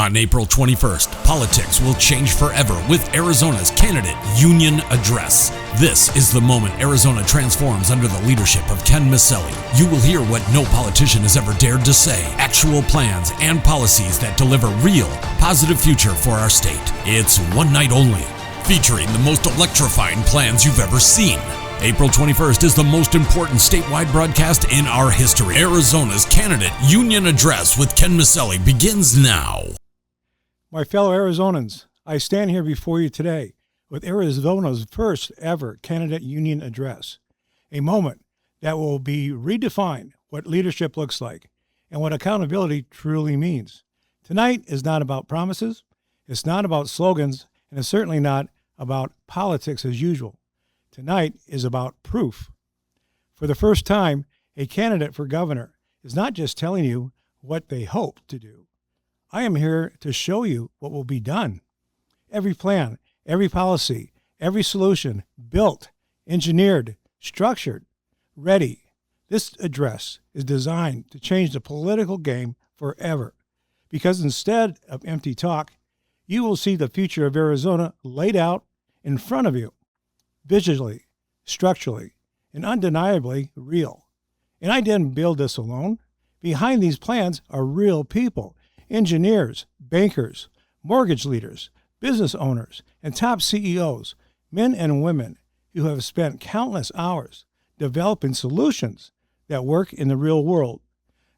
On April 21st, politics will change forever with Arizona's candidate union address. This is the moment Arizona transforms under the leadership of Ken Miceli. You will hear what no politician has ever dared to say, actual plans and policies that deliver real, positive future for our state. It's one night only, featuring the most electrifying plans you've ever seen. April 21st is the most important statewide broadcast in our history. Arizona's candidate union address with Ken Miceli begins now. My fellow Arizonans, I stand here before you today with Arizona's first ever candidate union address, a moment that will be redefine what leadership looks like and what accountability truly means. Tonight is not about promises, it's not about slogans, and it's certainly not about politics as usual. Tonight is about proof. For the first time, a candidate for governor is not just telling you what they hope to do. I am here to show you what will be done. Every plan, every policy, every solution built, engineered, structured, ready. This address is designed to change the political game forever. Because instead of empty talk, you will see the future of Arizona laid out in front of you. Visually, structurally, and undeniably real. And I didn't build this alone. Behind these plans are real people, engineers, bankers, mortgage leaders, business owners, and top CEOs, men and women who have spent countless hours developing solutions that work in the real world,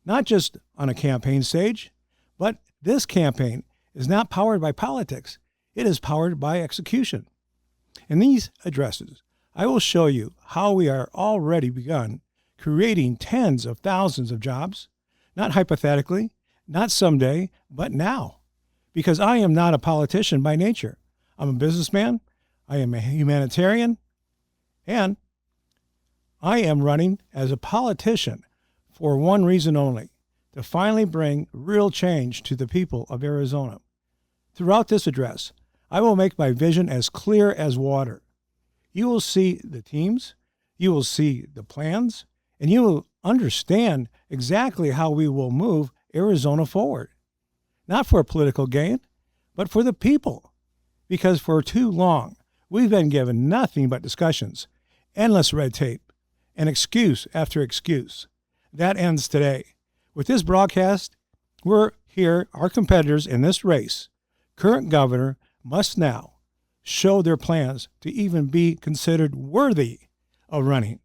not just on a campaign stage, but this campaign is not powered by politics. It is powered by execution. In these addresses, I will show you how we are already begun creating tens of thousands of jobs, not hypothetically, not someday, but now. Because I am not a politician by nature. I'm a businessman, I am a humanitarian, and I am running as a politician for one reason only, to finally bring real change to the people of Arizona. Throughout this address, I will make my vision as clear as water. You will see the teams, you will see the plans, and you will understand exactly how we will move Arizona forward. Not for political gain, but for the people. Because for too long, we've been given nothing but discussions, endless red tape, and excuse after excuse. That ends today. With this broadcast, we're here, our competitors in this race, current governor, must now show their plans to even be considered worthy of running.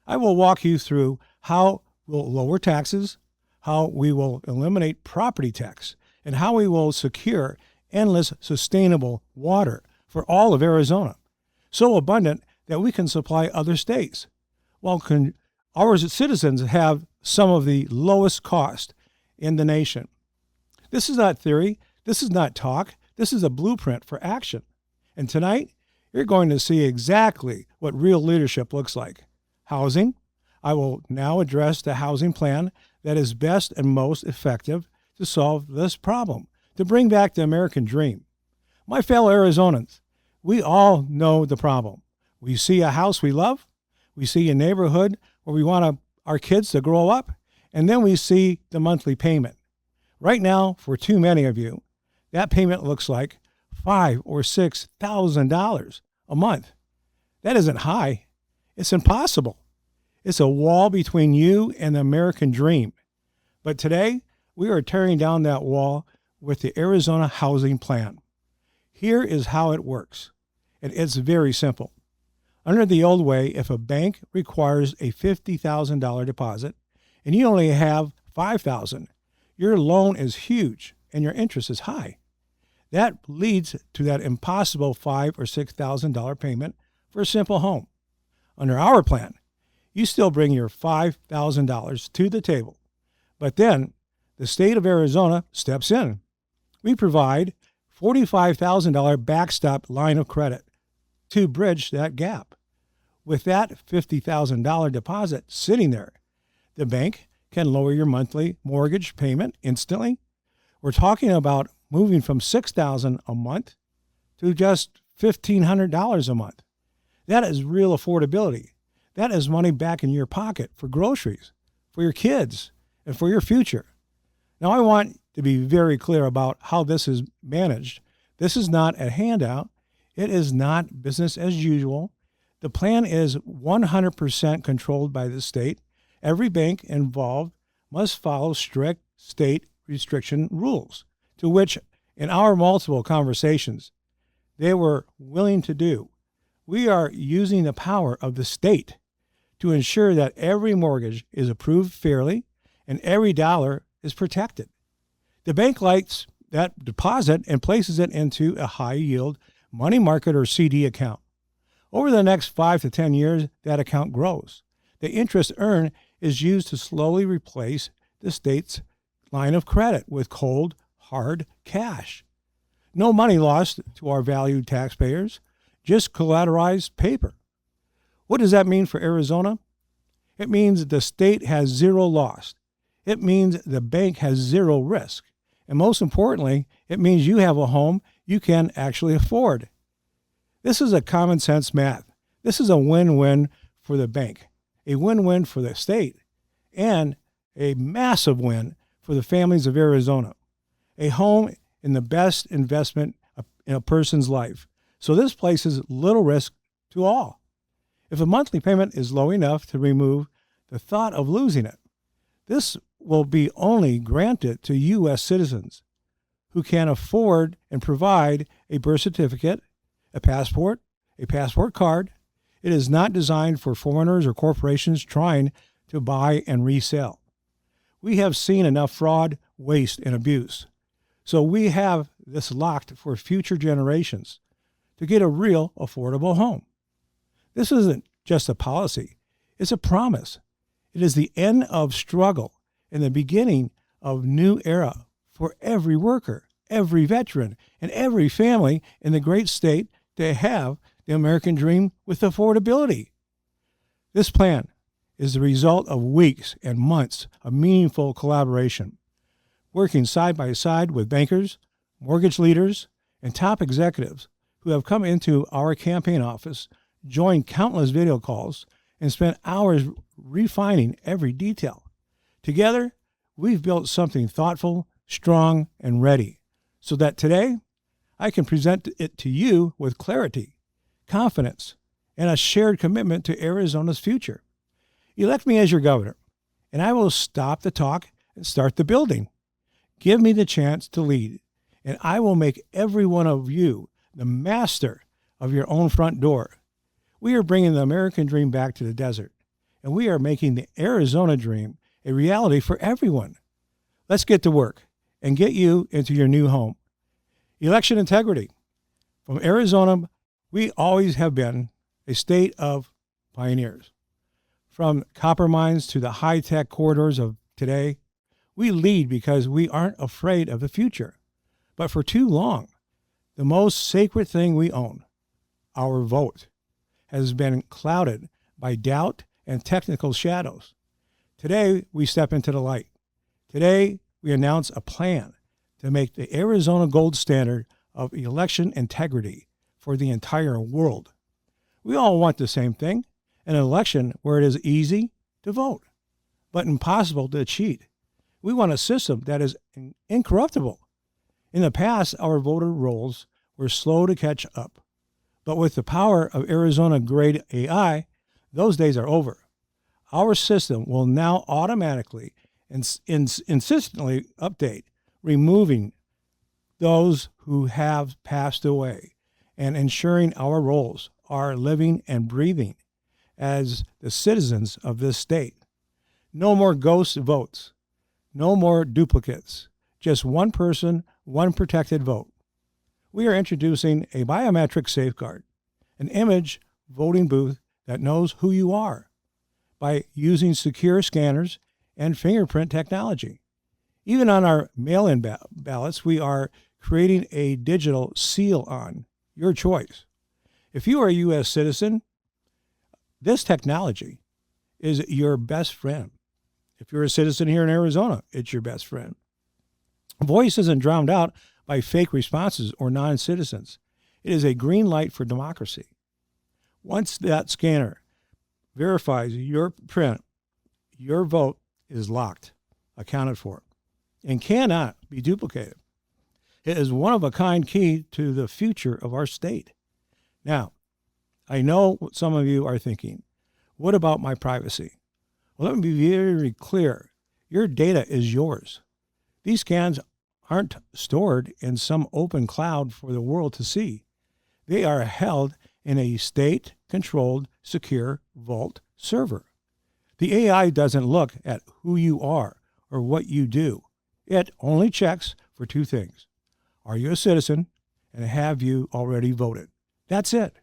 I will walk you through how we'll lower taxes, how we will eliminate property tax, and how we will secure endless sustainable water for all of Arizona, so abundant that we can supply other states, while our citizens have some of the lowest cost in the nation. This is not theory. This is not talk. This is a blueprint for action. And tonight, you're going to see exactly what real leadership looks like. Housing. I will now address the housing plan that is best and most effective to solve this problem, to bring back the American dream. My fellow Arizonans, we all know the problem. We see a house we love, we see a neighborhood where we want our kids to grow up, and then we see the monthly payment. Right now, for too many of you, that payment looks like $5,000 or $6,000 a month. That isn't high. It's impossible. It's a wall between you and the American dream. But today, we are tearing down that wall with the Arizona Housing Plan. Here is how it works, and it's very simple. Under the old way, if a bank requires a $50,000 deposit and you only have $5,000, your loan is huge and your interest is high. That leads to that impossible $5,000 or $6,000 payment for a simple home. Under our plan, you still bring your $5,000 to the table, but then the state of Arizona steps in. We provide $45,000 backstop line of credit to bridge that gap. With that $50,000 deposit sitting there, the bank can lower your monthly mortgage payment instantly. We're talking about moving from $6,000 a month to just $1,500 a month. That is real affordability. That is money back in your pocket for groceries, for your kids, and for your future. Now, I want to be very clear about how this is managed. This is not a handout. It is not business as usual. The plan is 100% controlled by the state. Every bank involved must follow strict state restriction rules, to which, in our multiple conversations, they were willing to do. We are using the power of the state to ensure that every mortgage is approved fairly and every dollar is protected. The bank likes that deposit and places it into a high-yield money market or CD account. Over the next 5 to 10 years, that account grows. The interest earned is used to slowly replace the state's line of credit with cold, hard cash. No money lost to our valued taxpayers, just collateralized paper. What does that mean for Arizona? It means the state has zero loss. It means the bank has zero risk. And most importantly, it means you have a home you can actually afford. This is a common sense math. This is a win-win for the bank, a win-win for the state, and a massive win for the families of Arizona. A home in the best investment in a person's life. So this places little risk to all. If a monthly payment is low enough to remove the thought of losing it, this will be only granted to U.S. citizens who can afford and provide a birth certificate, a passport card. It is not designed for foreigners or corporations trying to buy and resell. We have seen enough fraud, waste, and abuse. So we have this locked for future generations to get a real affordable home. This isn't just a policy. It's a promise. It is the end of struggle and the beginning of new era for every worker, every veteran, and every family in the great state to have the American dream with affordability. This plan is the result of weeks and months of meaningful collaboration, working side by side with bankers, mortgage leaders, and top executives who have come into our campaign office, joined countless video calls, and spent hours refining every detail. Together, we've built something thoughtful, strong, and ready, so that today I can present it to you with clarity, confidence, and a shared commitment to Arizona's future. Elect me as your governor, and I will stop the talk and start the building. Give me the chance to lead, and I will make every one of you the master of your own front door. We are bringing the American dream back to the desert, and we are making the Arizona dream a reality for everyone. Let's get to work and get you into your new home. Election integrity. From Arizona, we always have been a state of pioneers. From copper mines to the high-tech corridors of today, we lead because we aren't afraid of the future. But for too long, the most sacred thing we own, our vote, has been clouded by doubt and technical shadows. Today, we step into the light. Today, we announce a plan to make the Arizona gold standard of election integrity for the entire world. We all want the same thing, an election where it is easy to vote, but impossible to cheat. We want a system that is incorruptible. In the past, our voter rolls were slow to catch up. But with the power of Arizona-grade AI, those days are over. Our system will now automatically and insistently update, removing those who have passed away and ensuring our rolls are living and breathing as the citizens of this state. No more ghost votes. No more duplicates. Just one person, one protected vote. We are introducing a biometric safeguard, an image voting booth that knows who you are by using secure scanners and fingerprint technology. Even on our mail-in ballots, we are creating a digital seal on your choice. If you are a U.S. citizen, this technology is your best friend. If you're a citizen here in Arizona, it's your best friend. Voice isn't drowned out by fake responses or non-citizens. It is a green light for democracy. Once that scanner verifies your print, your vote is locked, accounted for. and cannot be duplicated. It is one of a kind key to the future of our state. Now, I know what some of you are thinking. What about my privacy? Well, let me be very clear. Your data is yours. These scans aren't stored in some open cloud for the world to see. They are held in a state-controlled, secure vault server. The AI doesn't look at who you are or what you do. It only checks for two things. Are you a citizen, and have you already voted? That's it.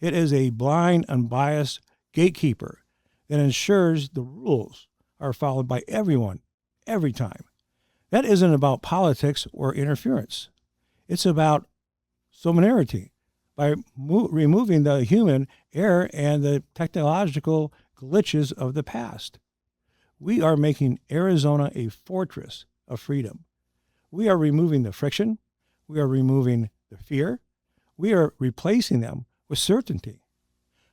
It is a blind, unbiased gatekeeper that ensures the rules are followed by everyone, every time. That isn't about politics or interference. It's about sovereignty by removing the human error and the technological glitches of the past. We are making Arizona a fortress of freedom. We are removing the friction. We are removing the fear. We are replacing them with certainty.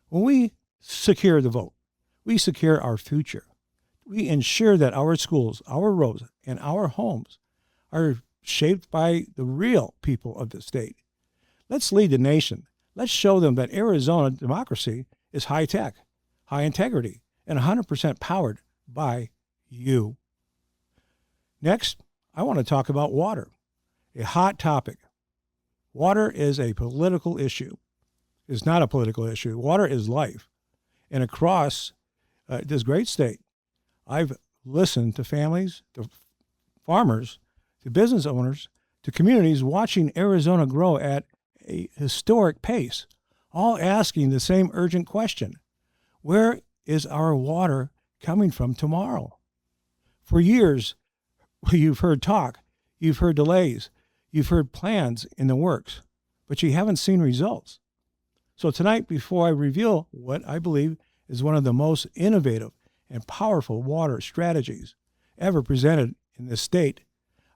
When we secure the vote, we secure our future. We ensure that our schools, our roads, and our homes are shaped by the real people of the state. Let's lead the nation. Let's show them that Arizona democracy is high tech, high integrity, and 100% powered by you. Next, I want to talk about water, a hot topic. Water is a political issue. It's not a political issue. Water is life. And across this great state, I've listened to families, to farmers, to business owners, to communities watching Arizona grow at a historic pace, all asking the same urgent question. Where is our water coming from tomorrow? For years, you've heard talk, you've heard delays, you've heard plans in the works, but you haven't seen results. So tonight, before I reveal what I believe is one of the most innovative and powerful water strategies ever presented in this state,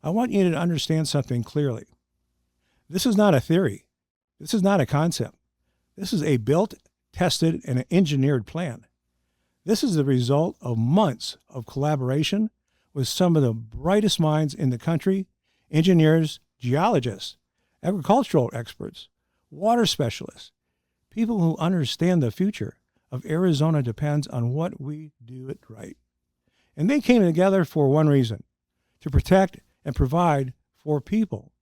I want you to understand something clearly. This is not a theory. This is not a concept. This is a built, tested, and engineered plan. This is the result of months of collaboration with some of the brightest minds in the country, engineers, geologists, agricultural experts, water specialists, people who understand the future of Arizona depends on what we do it right. And they came together for one reason, to protect and provide for people.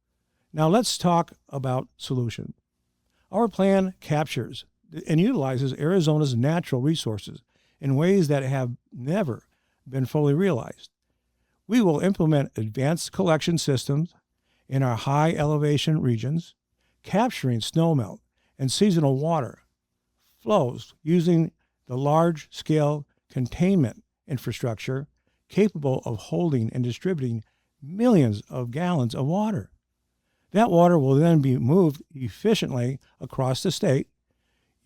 Now let's talk about solution. Our plan captures and utilizes Arizona's natural resources in ways that have never been fully realized. We will implement advanced collection systems in our high elevation regions, capturing snowmelt and seasonal water flows using the large-scale containment infrastructure capable of holding and distributing millions of gallons of water. That water will then be moved efficiently across the state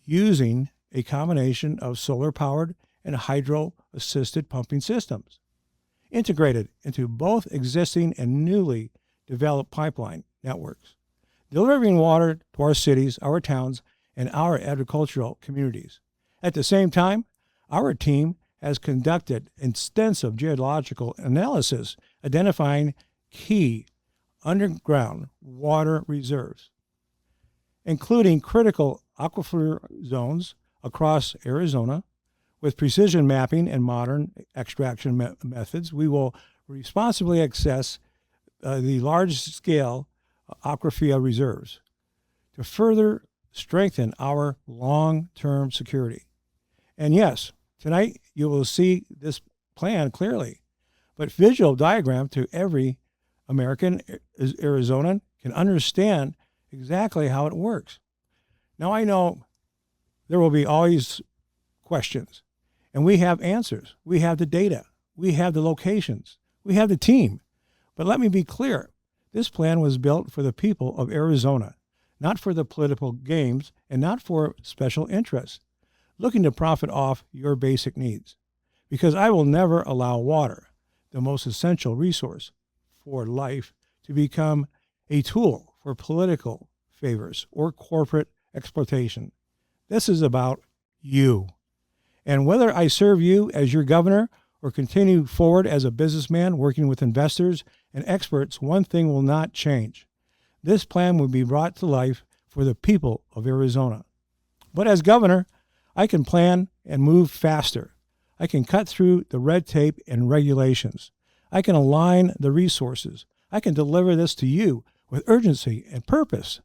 using a combination of solar-powered and hydro-assisted pumping systems, integrated into both existing and newly developed pipeline networks, delivering water to our cities, our towns, and our agricultural communities. At the same time, our team has conducted extensive geological analysis identifying key underground water reserves, including critical aquifer zones across Arizona. With precision mapping and modern extraction methods, we will responsibly access the large-scale aquifer reserves to further strengthen our long-term security. And yes, tonight you will see this plan clearly, but visual diagram to every American Arizonan can understand exactly how it works. Now I know there will be always questions, and we have answers. We have the data. We have the locations. We have the team. But let me be clear. This plan was built for the people of Arizona, not for the political games and not for special interests looking to profit off your basic needs. Because I will never allow water, the most essential resource for life, to become a tool for political favors or corporate exploitation. This is about you. And whether I serve you as your governor or continue forward as a businessman working with investors and experts, one thing will not change. This plan will be brought to life for the people of Arizona. But as governor, I can plan and move faster. I can cut through the red tape and regulations. I can align the resources. I can deliver this to you with urgency and purpose.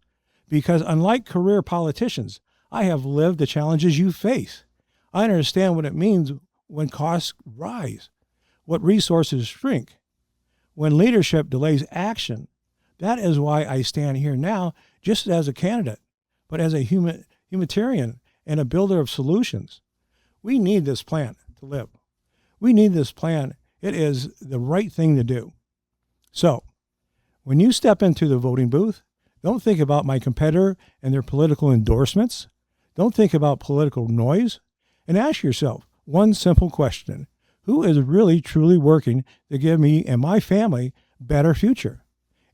Because unlike career politicians, I have lived the challenges you face. I understand what it means when costs rise, what resources shrink, when leadership delays action. That is why I stand here now, just as a candidate, but as a humanitarian and a builder of solutions. We need this plan to live. We need this plan. It is the right thing to do. So, when you step into the voting booth, don't think about my competitor and their political endorsements. Don't think about political noise. And ask yourself one simple question. Who is really, truly working to give me and my family a better future?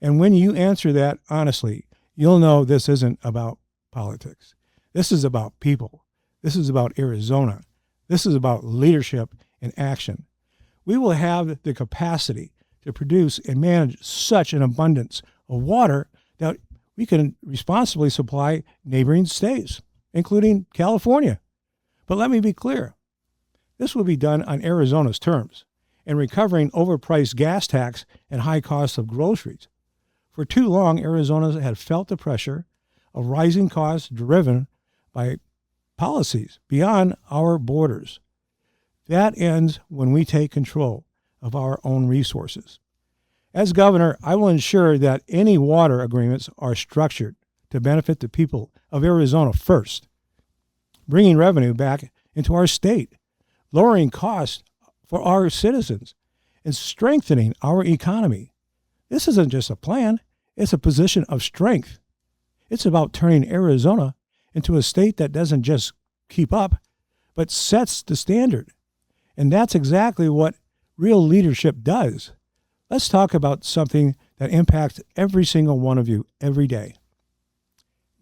And when you answer that honestly, you'll know this isn't about politics. This is about people. This is about Arizona. This is about leadership and action. We will have the capacity to produce and manage such an abundance of water that we can responsibly supply neighboring states, including California. But let me be clear. This will be done on Arizona's terms and recovering overpriced gas tax and high costs of groceries. For too long, Arizona had felt the pressure of rising costs driven by policies beyond our borders. That ends when we take control of our own resources. As governor, I will ensure that any water agreements are structured to benefit the people of Arizona first, bringing revenue back into our state, lowering costs for our citizens, and strengthening our economy. This isn't just a plan, it's a position of strength. It's about turning Arizona into a state that doesn't just keep up, but sets the standard. And that's exactly what real leadership does. Let's talk about something that impacts every single one of you every day.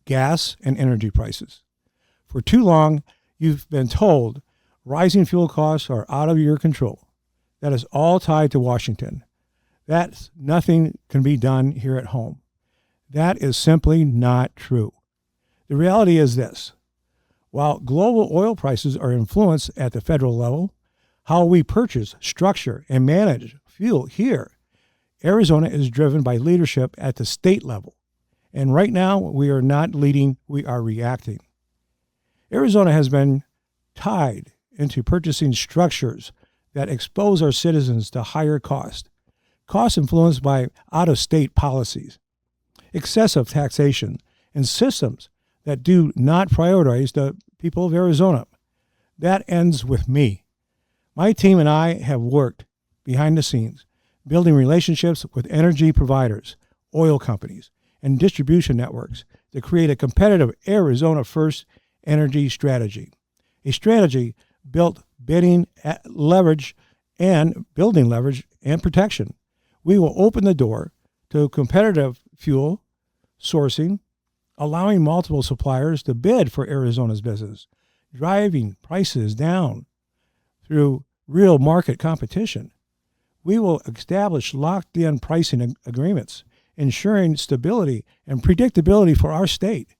Gas and energy prices. For too long, you've been told rising fuel costs are out of your control. That is all tied to Washington. That nothing can be done here at home. That is simply not true. The reality is this. While global oil prices are influenced at the federal level, how we purchase, structure, and manage fuel here, Arizona is driven by leadership at the state level. And right now, we are not leading, we are reacting. Arizona has been tied into purchasing structures that expose our citizens to higher costs influenced by out-of-state policies, excessive taxation, and systems that do not prioritize the people of Arizona. That ends with me. My team and I have worked behind the scenes, building relationships with energy providers, oil companies, and distribution networks to create a competitive Arizona-first energy strategy. A strategy built building leverage and protection. We will open the door to competitive fuel sourcing, allowing multiple suppliers to bid for Arizona's business, driving prices down through real market competition. We will establish locked-in pricing agreements, ensuring stability and predictability for our state.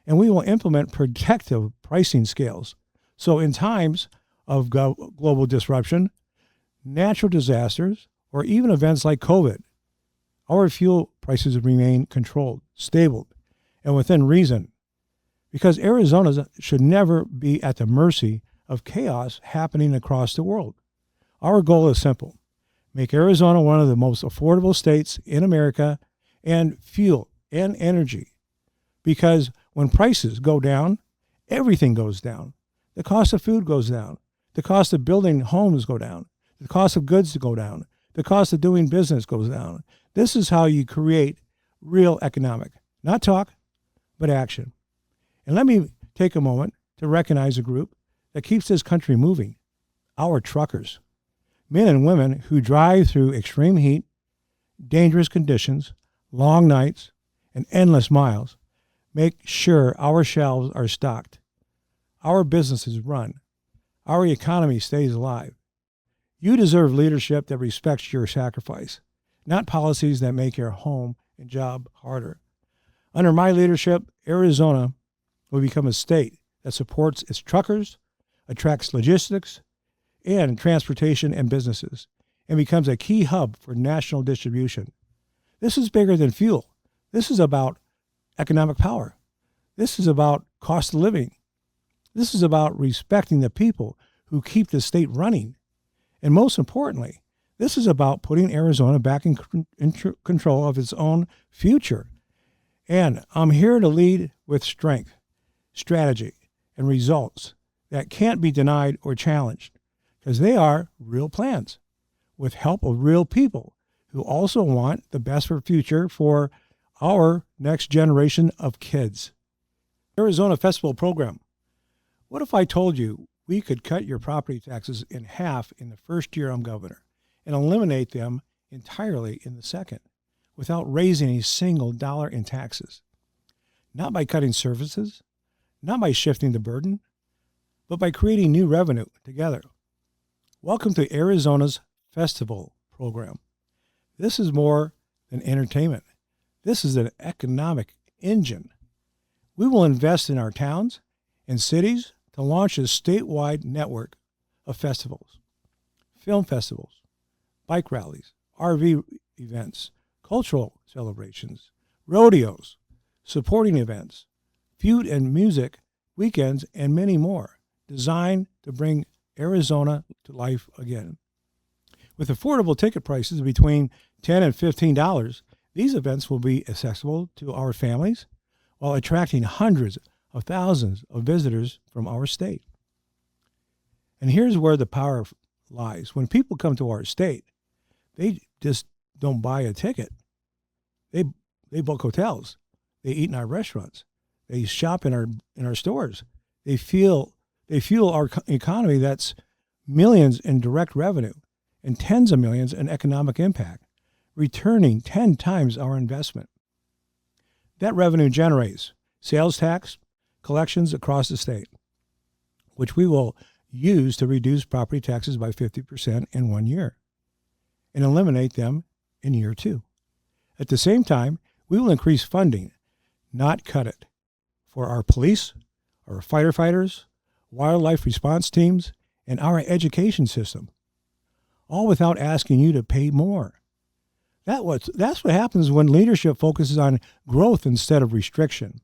And we will implement protective pricing scales. So in times of global disruption, natural disasters, or even events like COVID, our fuel prices remain controlled, stable, and within reason. Because Arizona should never be at the mercy of chaos happening across the world. Our goal is simple. Make Arizona one of the most affordable states in America and fuel and energy. Because when prices go down, everything goes down. The cost of food goes down. The cost of building homes go down. The cost of goods go down. The cost of doing business goes down. This is how you create real economic, not talk, but action. And let me take a moment to recognize a group that keeps this country moving, our truckers. Men and women who drive through extreme heat, dangerous conditions, long nights, and endless miles, make sure our shelves are stocked, our businesses run, our economy stays alive. You deserve leadership that respects your sacrifice, not policies that make your home and job harder. Under my leadership, Arizona will become a state that supports its truckers, attracts logistics and transportation and businesses, and becomes a key hub for national distribution. This is bigger than fuel. This is about economic power. This is about cost of living. This is about respecting the people who keep the state running. And most importantly, this is about putting Arizona back in control of its own future. And I'm here to lead with strength, strategy, and results that can't be denied or challenged, because they are real plans with help of real people who also want the best for future for our next generation of kids. Arizona Festival Program. What if I told you we could cut your property taxes in half in the first year I'm governor and eliminate them entirely in the second without raising a single dollar in taxes? Not by cutting services, not by shifting the burden, but by creating new revenue together. Welcome to Arizona's Festival Program. This is more than entertainment. This is an economic engine. We will invest in our towns and cities to launch a statewide network of festivals, film festivals, bike rallies, RV events, cultural celebrations, rodeos, supporting events, food and music weekends, and many more, designed to bring Arizona to life again. With affordable ticket prices between $10 and $15, these events will be accessible to our families while attracting hundreds of thousands of visitors from our state. And here's where the power lies. When people come to our state, they just don't buy a ticket. They book hotels. They eat in our restaurants. They shop in our stores. They fuel our economy. That's millions in direct revenue and tens of millions in economic impact, returning 10 times our investment. That revenue generates sales tax collections across the state, which we will use to reduce property taxes by 50% in 1 year and eliminate them in year 2. At the same time, we will increase funding, not cut it, for our police, our firefighters, wildlife response teams, and our education system, all without asking you to pay more. That's what happens when leadership focuses on growth instead of restriction.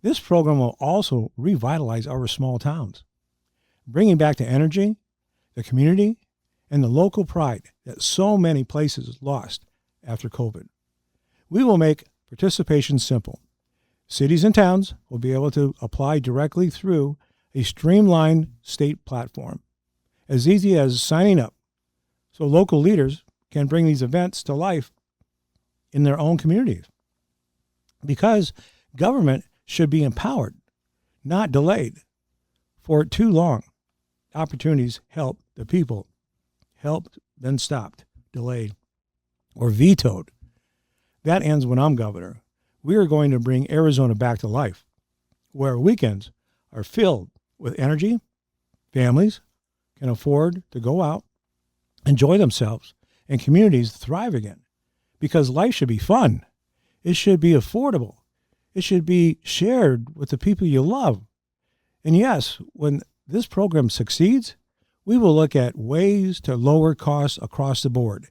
This program will also revitalize our small towns, bringing back the energy, the community, and the local pride that so many places lost after COVID. We will make participation simple. Cities and towns will be able to apply directly through a streamlined state platform, as easy as signing up, so local leaders can bring these events to life in their own communities. Because government should be empowered, not delayed. For too long, opportunities help the people, helped, then stopped, delayed, or vetoed. That ends when I'm governor. We are going to bring Arizona back to life, where weekends are filled with energy, families can afford to go out, enjoy themselves, and communities thrive again. Because life should be fun. It should be affordable. It should be shared with the people you love. And yes, when this program succeeds, we will look at ways to lower costs across the board,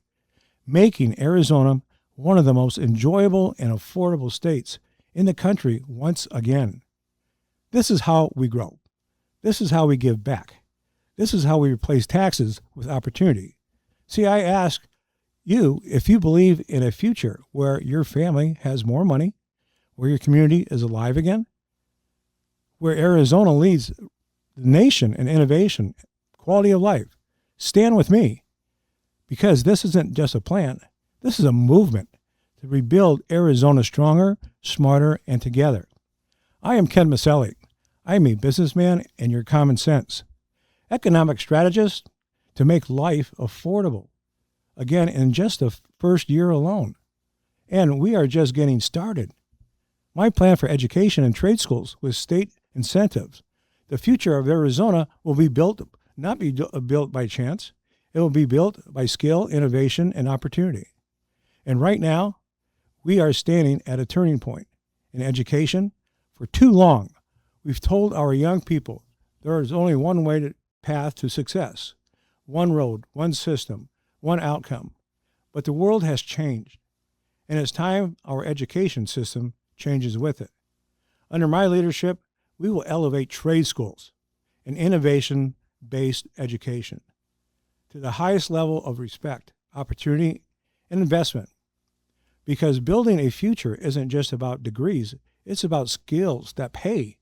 making Arizona one of the most enjoyable and affordable states in the country once again. This is how we grow. This is how we give back. This is how we replace taxes with opportunity. See, I ask you if you believe in a future where your family has more money, where your community is alive again, where Arizona leads the nation in innovation, quality of life. Stand with me, because this isn't just a plan. This is a movement to rebuild Arizona stronger, smarter, and together. I am Ken Miceli. I am a businessman and your common sense economic strategist to make life affordable. Again, in just the first year alone. And we are just getting started. My plan for education and trade schools with state incentives. The future of Arizona will be built, not be built by chance. It will be built by skill, innovation, and opportunity. And right now, we are standing at a turning point in education. For too long, we've told our young people there is only one path to success, one road, one system, one outcome. But the world has changed, and it's time our education system changes with it. Under my leadership, we will elevate trade schools and innovation-based education to the highest level of respect, opportunity, and investment. Because building a future isn't just about degrees, it's about skills that pay,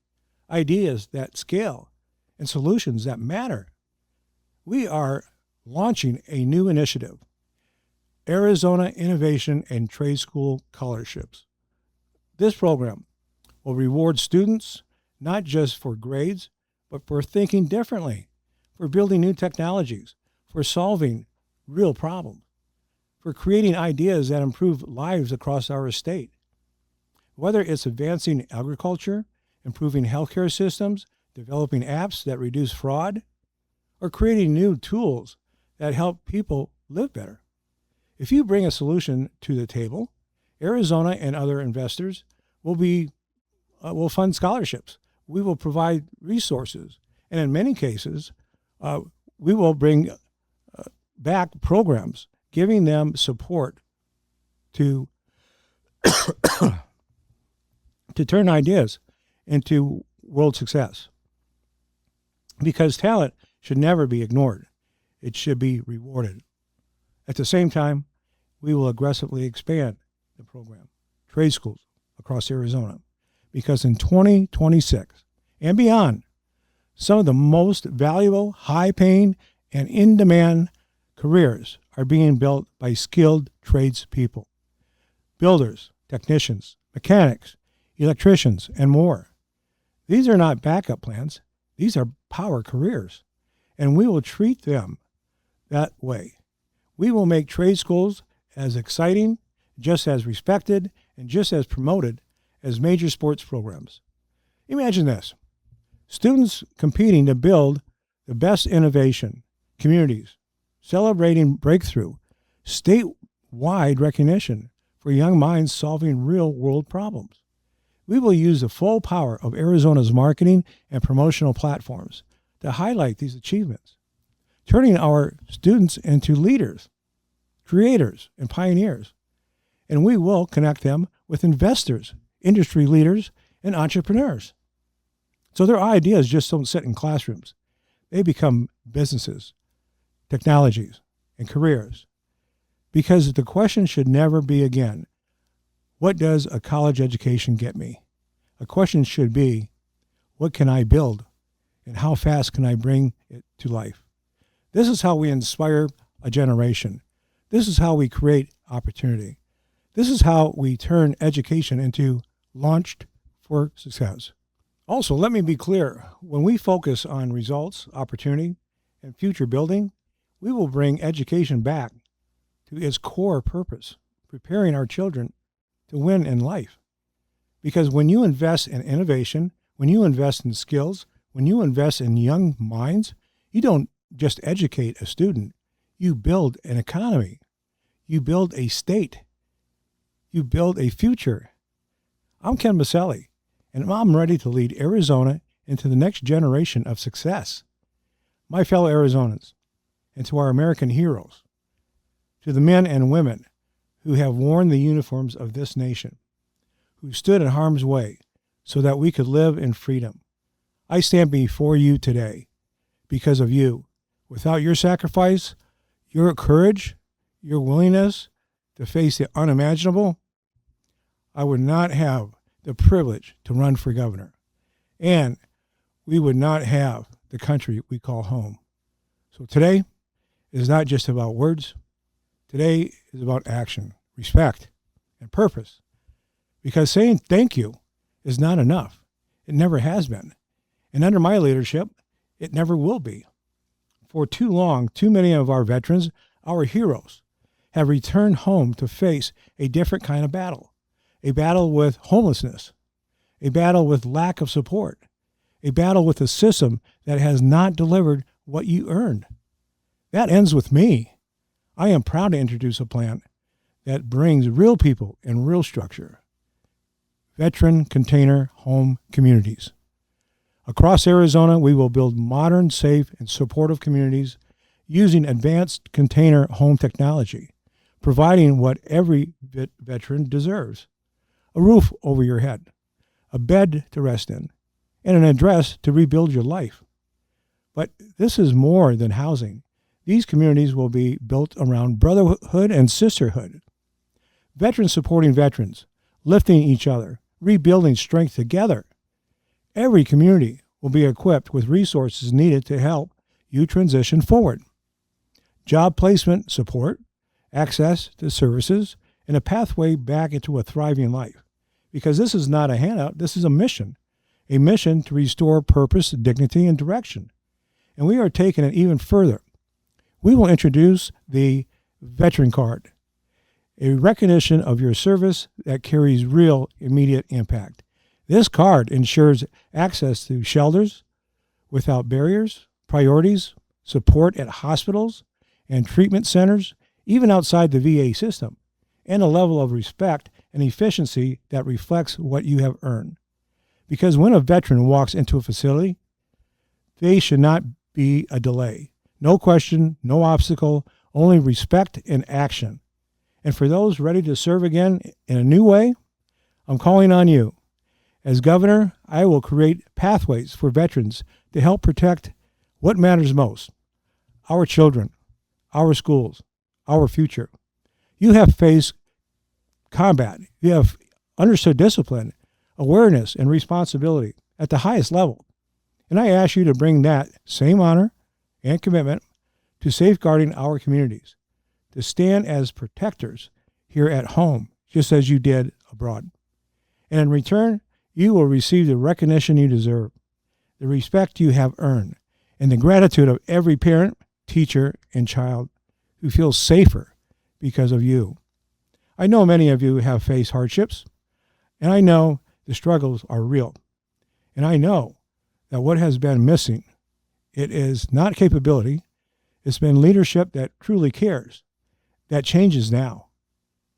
ideas that scale, and solutions that matter. We are launching a new initiative, Arizona Innovation and Trade School Scholarships. This program will reward students not just for grades, but for thinking differently, for building new technologies, for solving real problems, for creating ideas that improve lives across our state. Whether it's advancing agriculture, improving healthcare systems, developing apps that reduce fraud, or creating new tools that help people live better. If you bring a solution to the table, Arizona and other investors will fund scholarships. We will provide resources, and in many cases, we will bring back programs, giving them support to to turn ideas into world success. Because talent should never be ignored. It should be rewarded. At the same time, we will aggressively expand the program, trade schools across Arizona, because in 2026 and beyond, some of the most valuable, high-paying, and in-demand careers are being built by skilled tradespeople, builders, technicians, mechanics, electricians, and more. These are not backup plans. These are power careers, and we will treat them that way. We will make trade schools as exciting, just as respected, and just as promoted as major sports programs. Imagine this. Students competing to build the best innovation, communities, celebrating breakthrough, statewide recognition for young minds solving real-world problems. We will use the full power of Arizona's marketing and promotional platforms to highlight these achievements, turning our students into leaders, creators, and pioneers. And we will connect them with investors, industry leaders, and entrepreneurs. So their ideas just don't sit in classrooms. They become businesses, technologies, and careers. Because the question should never be again, what does a college education get me? A question should be, what can I build? And how fast can I bring it to life? This is how we inspire a generation. This is how we create opportunity. This is how we turn education into launched for success. Also, let me be clear. When we focus on results, opportunity, and future building, we will bring education back to its core purpose, preparing our children to win in life. Because when you invest in innovation, when you invest in skills, when you invest in young minds, you don't just educate a student. You build an economy. You build a state. You build a future. I'm Ken Miceli, and I'm ready to lead Arizona into the next generation of success. My fellow Arizonans, and to our American heroes, to the men and women who have worn the uniforms of this nation, who stood in harm's way so that we could live in freedom. I stand before you today because of you. Without your sacrifice, your courage, your willingness to face the unimaginable, I would not have the privilege to run for governor, and we would not have the country we call home. So today is not just about words. Today is about action, respect, and purpose. Because saying thank you is not enough. It never has been. And under my leadership, it never will be. For too long, too many of our veterans, our heroes, have returned home to face a different kind of battle. A battle with homelessness. A battle with lack of support. A battle with a system that has not delivered what you earned. That ends with me. I am proud to introduce a plan that brings real people and real structure. Veteran Container Home Communities. Across Arizona, we will build modern, safe, and supportive communities using advanced container home technology, providing what every veteran deserves: a roof over your head, a bed to rest in, and an address to rebuild your life. But this is more than housing. These communities will be built around brotherhood and sisterhood. Veterans supporting veterans, lifting each other, rebuilding strength together. Every community will be equipped with resources needed to help you transition forward. Job placement support, access to services, and a pathway back into a thriving life. Because this is not a handout, this is a mission to restore purpose, dignity, and direction. And we are taking it even further. We will introduce the Veteran Card, a recognition of your service that carries real immediate impact. This card ensures access to shelters without barriers, priorities, support at hospitals and treatment centers, even outside the VA system, and a level of respect and efficiency that reflects what you have earned. Because when a veteran walks into a facility, they should not be a delay. No question, no obstacle, only respect and action. And for those ready to serve again in a new way, I'm calling on you. As governor, I will create pathways for veterans to help protect what matters most: our children, our schools, our future. You have faced combat. You have understood discipline, awareness, and responsibility at the highest level. And I ask you to bring that same honor and commitment to safeguarding our communities, to stand as protectors here at home, just as you did abroad. And in return, you will receive the recognition you deserve, the respect you have earned, and the gratitude of every parent, teacher, and child who feels safer because of you. I know many of you have faced hardships, and I know the struggles are real. And I know that what has been missing, it is not capability, it's been leadership that truly cares. That changes now.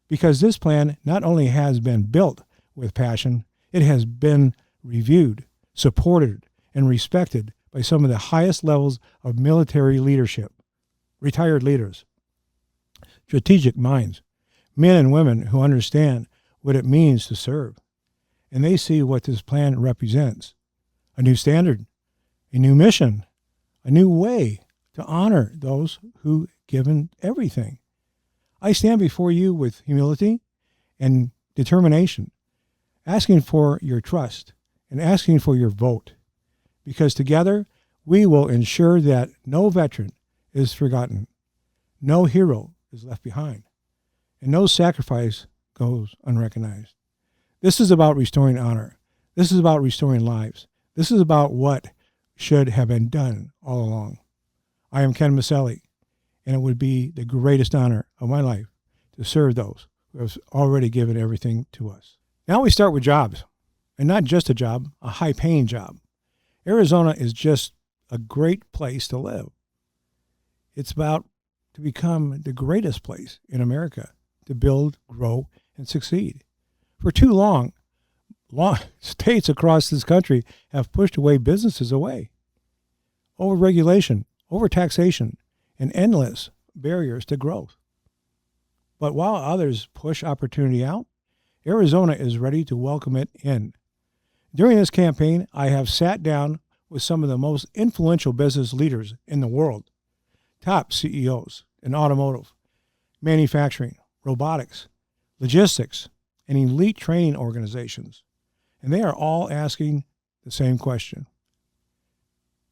Because this plan not only has been built with passion, it has been reviewed, supported, and respected by some of the highest levels of military leadership, retired leaders, strategic minds, men and women who understand what it means to serve. And they see what this plan represents: a new standard, a new mission, a new way to honor those who given everything. I stand before you with humility and determination, asking for your trust and asking for your vote, because together we will ensure that no veteran is forgotten, no hero is left behind, and no sacrifice goes unrecognized. This is about restoring honor. This is about restoring lives. This is about what should have been done all along. I am Ken Miceli, and it would be the greatest honor of my life to serve those who have already given everything to us. Now we start with jobs, and not just a job, a high-paying job. Arizona is just a great place to live. It's about to become the greatest place in America to build, grow, and succeed. For too long, states across this country have pushed away businesses away. Over-regulation, over-taxation, and endless barriers to growth. But while others push opportunity out, Arizona is ready to welcome it in. During this campaign, I have sat down with some of the most influential business leaders in the world, top CEOs in automotive, manufacturing, robotics, logistics, and elite training organizations. And they are all asking the same question: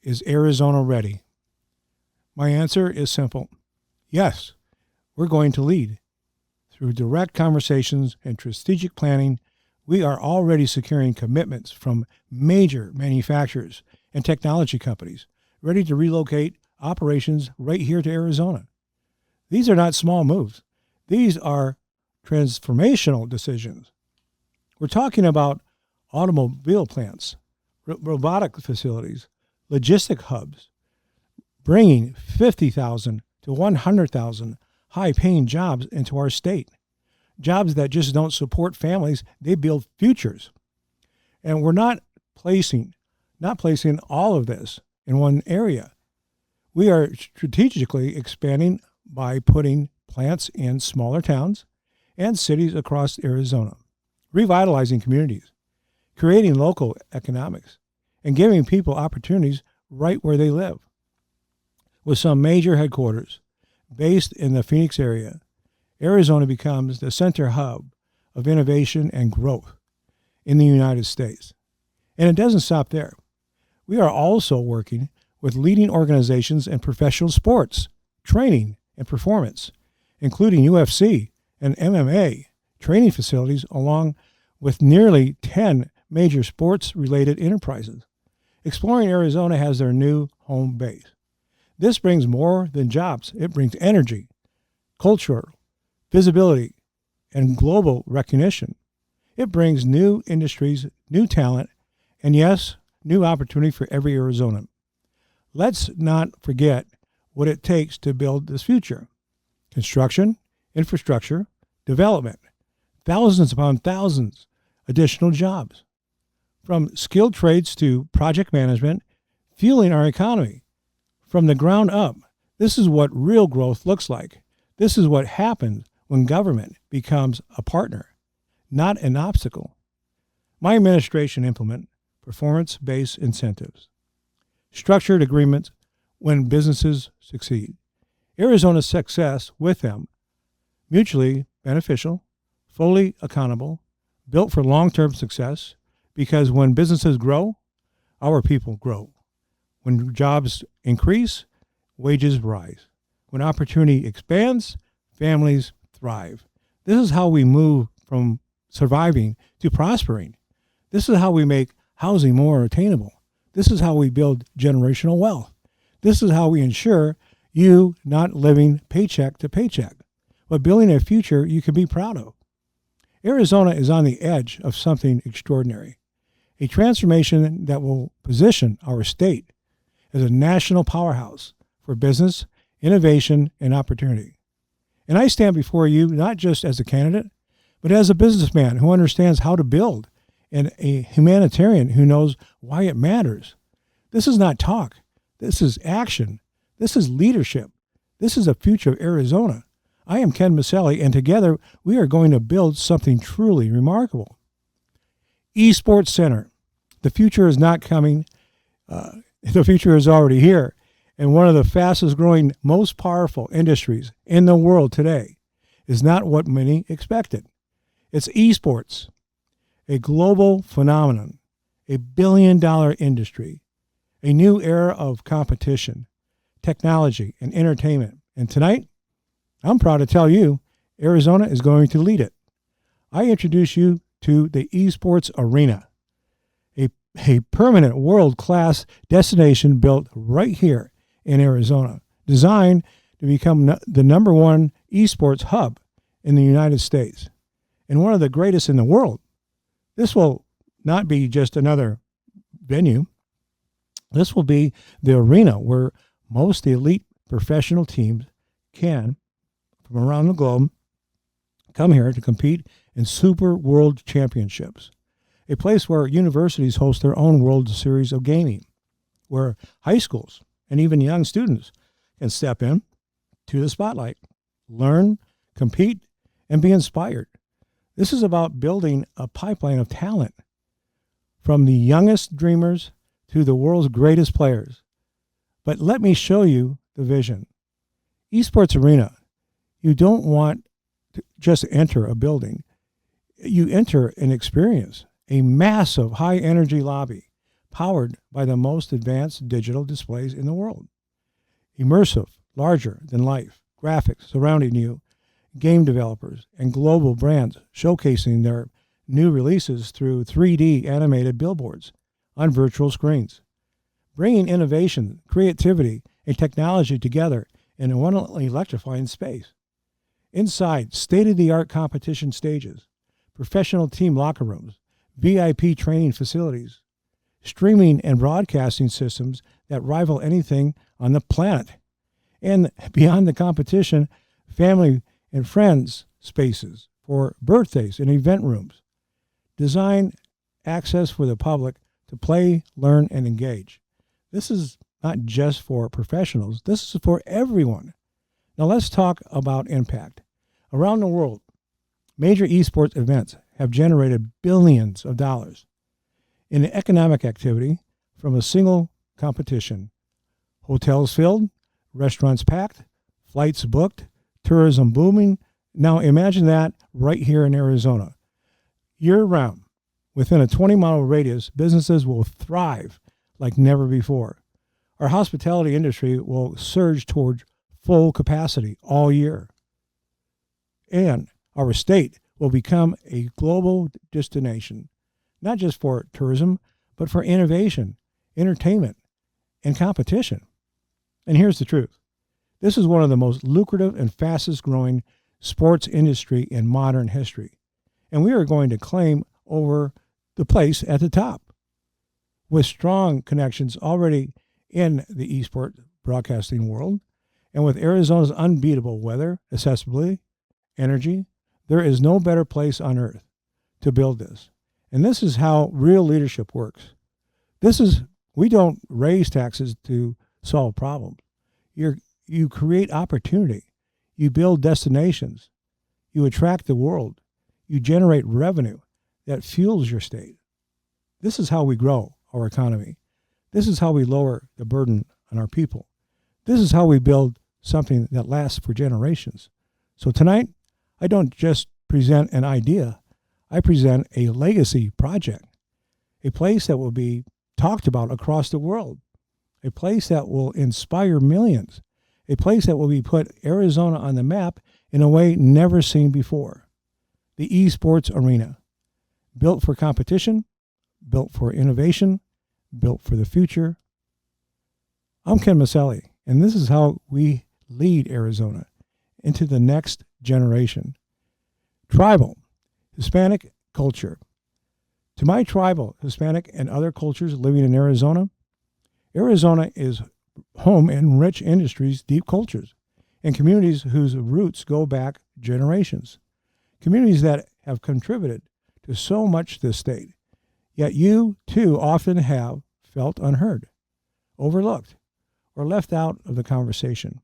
is Arizona ready? My answer is simple: yes, we're going to lead. Through direct conversations and strategic planning, we are already securing commitments from major manufacturers and technology companies ready to relocate operations right here to Arizona. These are not small moves. These are transformational decisions. We're talking about automobile plants, robotic facilities, logistic hubs, bringing 50,000 to 100,000 high-paying jobs into our state. Jobs that just don't support families, they build futures. And we're not placing all of this in one area. We are strategically expanding by putting plants in smaller towns and cities across Arizona, revitalizing communities, creating local economics, and giving people opportunities right where they live. With some major headquarters based in the Phoenix area, Arizona becomes the center hub of innovation and growth in the United States. And it doesn't stop there. We are also working with leading organizations in professional sports, training, and performance, including UFC and MMA training facilities, along with nearly 10 major sports-related enterprises. Exploring Arizona has their new home base. This brings more than jobs. It brings energy, culture, visibility, and global recognition. It brings new industries, new talent, and yes, new opportunity for every Arizonan. Let's not forget what it takes to build this future. Construction, infrastructure, development, thousands upon thousands additional jobs. From skilled trades to project management, fueling our economy. From the ground up, this is what real growth looks like. This is what happens when government becomes a partner, not an obstacle. My administration implement performance-based incentives, structured agreements when businesses succeed. Arizona's success with them, mutually beneficial, fully accountable, built for long-term success, because when businesses grow, our people grow. When jobs increase, wages rise. When opportunity expands, families thrive. This is how we move from surviving to prospering. This is how we make housing more attainable. This is how we build generational wealth. This is how we ensure you not living paycheck to paycheck, but building a future you can be proud of. Arizona is on the edge of something extraordinary, a transformation that will position our state as a national powerhouse for business, innovation, and opportunity. And I stand before you not just as a candidate, but as a businessman who understands how to build and a humanitarian who knows why it matters. This is not talk. This is action. This is leadership. This is the future of Arizona. I am Ken Miceli, and together we are going to build something truly remarkable. Esports Center. The future is not coming. The future is already here. And one of the fastest growing, most powerful industries in the world today is not what many expected. It's esports, a global phenomenon, a billion-dollar industry, a new era of competition, technology, and entertainment. And tonight, I'm proud to tell you, Arizona is going to lead it. I introduce you to the Esports Arena, a permanent world-class destination built right here in Arizona, designed to become the number one esports hub in the United States and one of the greatest in the world. This will not be just another venue. This will be the arena where most elite professional teams can, from around the globe, come here to compete in Super World Championships, a place where universities host their own World Series of gaming, where high schools and even young students can step in to the spotlight, learn, compete, and be inspired. This is about building a pipeline of talent, from the youngest dreamers to the world's greatest players. But let me show you the vision. Esports Arena, you don't want to just enter a building. You enter an experience, a massive high-energy lobby powered by the most advanced digital displays in the world. Immersive, larger-than-life graphics surrounding you, game developers and global brands showcasing their new releases through 3D animated billboards on virtual screens, bringing innovation, creativity, and technology together in one electrifying space. Inside, state-of-the-art competition stages, professional team locker rooms, VIP training facilities, streaming and broadcasting systems that rival anything on the planet, And beyond the competition, family and friends spaces for birthdays and event rooms. Design access for the public to play, learn, and engage. This is not just for professionals. This is for everyone. Now let's talk about impact. Around the world, major esports events have generated billions of dollars in economic activity from a single competition. Hotels filled, restaurants packed, flights booked, tourism booming. Now imagine that right here in Arizona. Year-round, within a 20-mile radius, businesses will thrive like never before. Our hospitality industry will surge toward full capacity all year. And our state will become a global destination, not just for tourism, but for innovation, entertainment, and competition. And here's the truth. This is one of the most lucrative and fastest growing sports industry in modern history. And we are going to claim over the place at the top. With strong connections already in the esports broadcasting world, and with Arizona's unbeatable weather, accessibility, energy, there is no better place on earth to build this. And this is how real leadership works. We don't raise taxes to solve problems. You create opportunity. You build destinations. You attract the world. You generate revenue that fuels your state. This is how we grow our economy. This is how we lower the burden on our people. This is how we build something that lasts for generations. So tonight, I don't just present an idea. I present a legacy project, a place that will be talked about across the world, a place that will inspire millions, a place that will be put Arizona on the map in a way never seen before. The esports arena, built for competition, built for innovation, built for the future. I'm Ken Miceli, and this is how we lead Arizona into the next generation. Tribal, Hispanic culture. To my tribal, Hispanic, and other cultures living in Arizona, Arizona is home in rich industries, deep cultures, and communities whose roots go back generations. Communities that have contributed to so much this state. Yet you, too, often have felt unheard, overlooked, or left out of the conversation.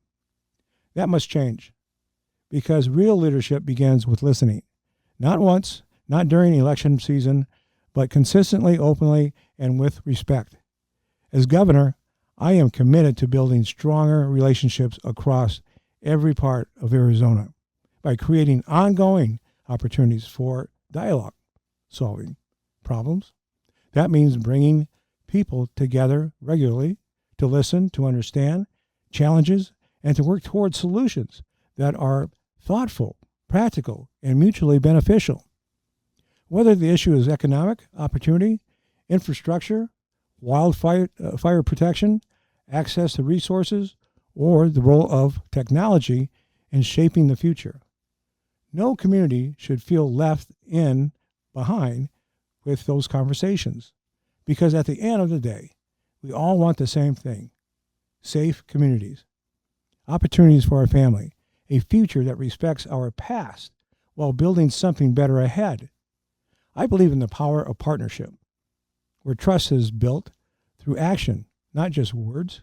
That must change, because real leadership begins with listening. Not once, not during election season, but consistently, openly, and with respect. As governor, I am committed to building stronger relationships across every part of Arizona by creating ongoing opportunities for dialogue, solving problems. That means bringing people together regularly to listen, to understand challenges, and to work towards solutions that are thoughtful, practical, and mutually beneficial. Whether the issue is economic opportunity, infrastructure, wildfire fire protection, access to resources, or the role of technology in shaping the future. No community should feel left behind with those conversations, because at the end of the day, we all want the same thing: safe communities, opportunities for our family, a future that respects our past while building something better ahead. I believe in the power of partnership, where trust is built through action, not just words,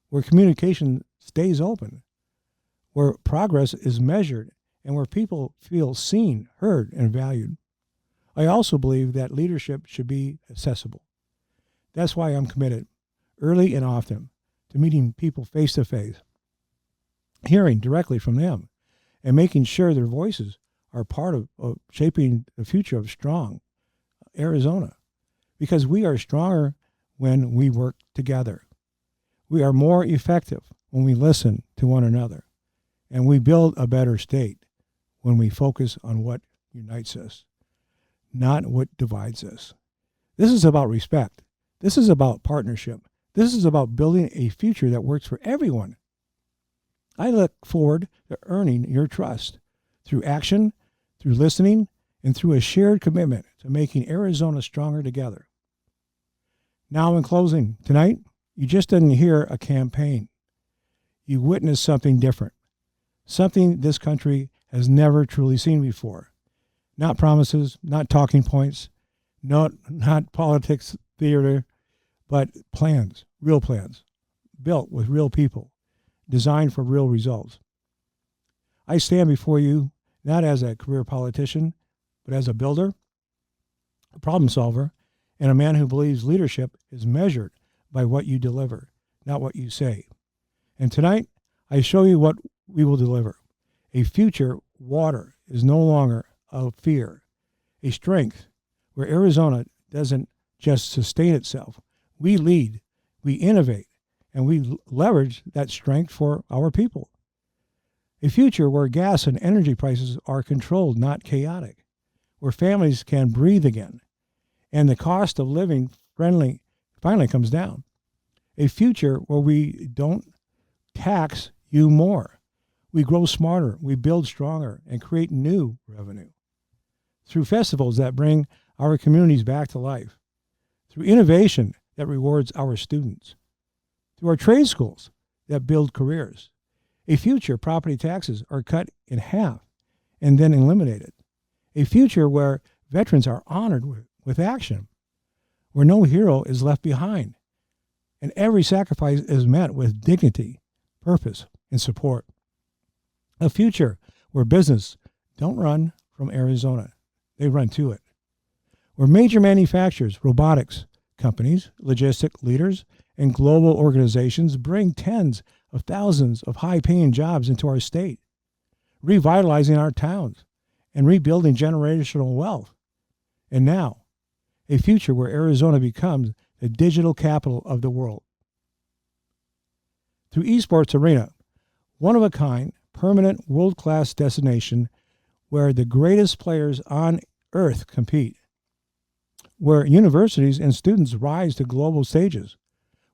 where communication stays open, where progress is measured, and where people feel seen, heard, and valued. I also believe that leadership should be accessible. That's why I'm committed, early and often, to meeting people face to face, hearing directly from them, and making sure their voices are part of shaping the future of strong Arizona. Because we are stronger when we work together. We are more effective when we listen to one another. And we build a better state when we focus on what unites us, not what divides us. This is about respect. This is about partnership. This is about building a future that works for everyone. I look forward to earning your trust through action, through listening, and through a shared commitment to making Arizona stronger together. Now, in closing, tonight, you just didn't hear a campaign. you witness something different, something this country has never truly seen before. Not promises, not talking points, not politics theater, but plans, real plans, built with real people, designed for real results. I stand before you not as a career politician, but as a builder, a problem solver, and a man who believes leadership is measured by what you deliver, not what you say. And tonight, I show you what we will deliver. A future water is no longer a fear, a strength where Arizona doesn't just sustain itself. We lead, we innovate, and we leverage that strength for our people. A future where gas and energy prices are controlled, not chaotic, where families can breathe again, and the cost of living finally comes down. A future where we don't tax you more. We grow smarter, we build stronger, and create new revenue. Through festivals that bring our communities back to life. Through innovation that rewards our students. Through our trade schools that build careers. A future property taxes are cut in half and then eliminated. A future where veterans are honored with action. Where no hero is left behind. And every sacrifice is met with dignity, purpose, and support. A future where business don't run from Arizona. They run to it. Where major manufacturers, robotics companies, logistic leaders, and global organizations bring tens of thousands of high-paying jobs into our state, revitalizing our towns and rebuilding generational wealth. And now, a future where Arizona becomes the digital capital of the world. Through Esports Arena, one-of-a-kind, permanent, world-class destination where the greatest players on Earth compete, where universities and students rise to global stages,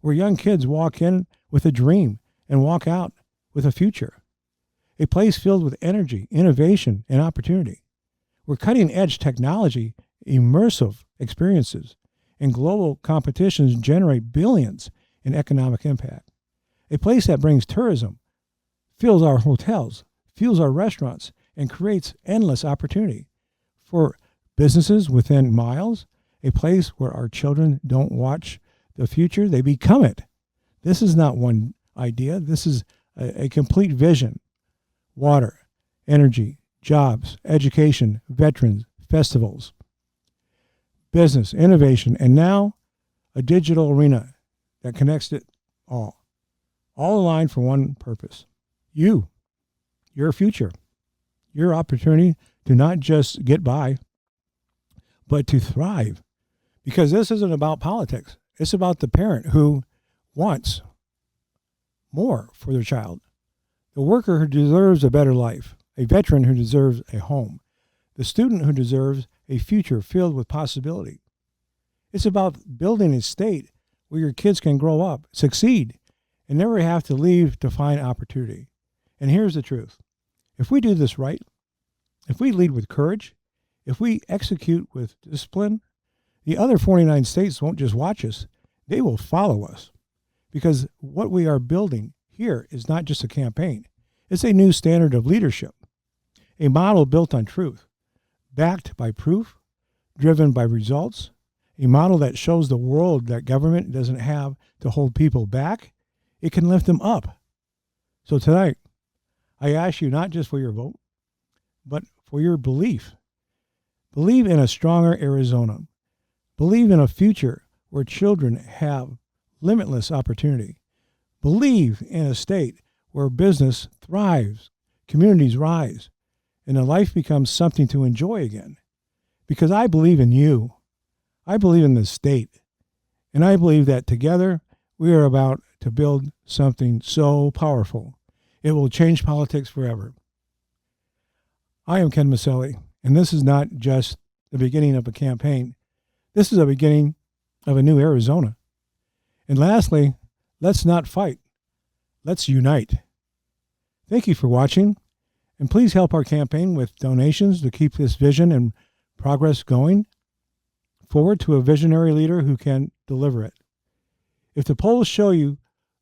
where young kids walk in with a dream and walk out with a future, a place filled with energy, innovation, and opportunity, where cutting-edge technology, immersive experiences, and global competitions generate billions in economic impact, a place that brings tourism, fills our hotels, fuels our restaurants, and creates endless opportunity for businesses within miles, a place where our children don't watch the future, they become it. This is not one idea. This is a complete vision. Water, energy, jobs, education, veterans, festivals, business, innovation, and now a digital arena that connects it all aligned for one purpose. You, your future, your opportunity to not just get by, but to thrive. Because this isn't about politics. It's about the parent who wants more for their child, the worker who deserves a better life, a veteran who deserves a home, the student who deserves a future filled with possibility. It's about building a state where your kids can grow up, succeed, and never have to leave to find opportunity. And here's the truth. If we do this right, if we lead with courage, if we execute with discipline, the other 49 states won't just watch us, they will follow us. Because what we are building here is not just a campaign. It's a new standard of leadership, a model built on truth, backed by proof, driven by results, a model that shows the world that government doesn't have to hold people back. It can lift them up. So tonight, I ask you not just for your vote, but for your belief. Believe in a stronger Arizona. Believe in a future where children have limitless opportunity. Believe in a state where business thrives, communities rise, and a life becomes something to enjoy again. Because I believe in you. I believe in this state. And I believe that together we are about to build something so powerful. It will change politics forever. I am Ken Miceli, and this is not just the beginning of a campaign. This is the beginning of a new Arizona. And lastly, let's not fight. Let's unite. Thank you for watching, and please help our campaign with donations to keep this vision and progress going forward to a visionary leader who can deliver it. If the polls show you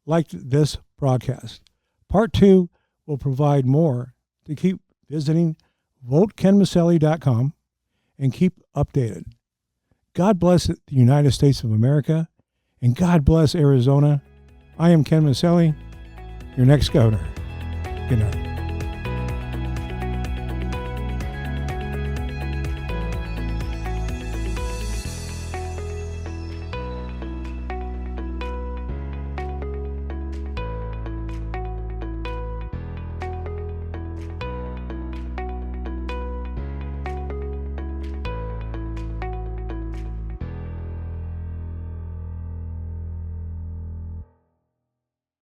liked this broadcast, Part 2 will provide more. To keep visiting votekenmiceli.com and keep updated. God bless the United States of America, and God bless Arizona. I am Ken Miceli, your next governor. Good night.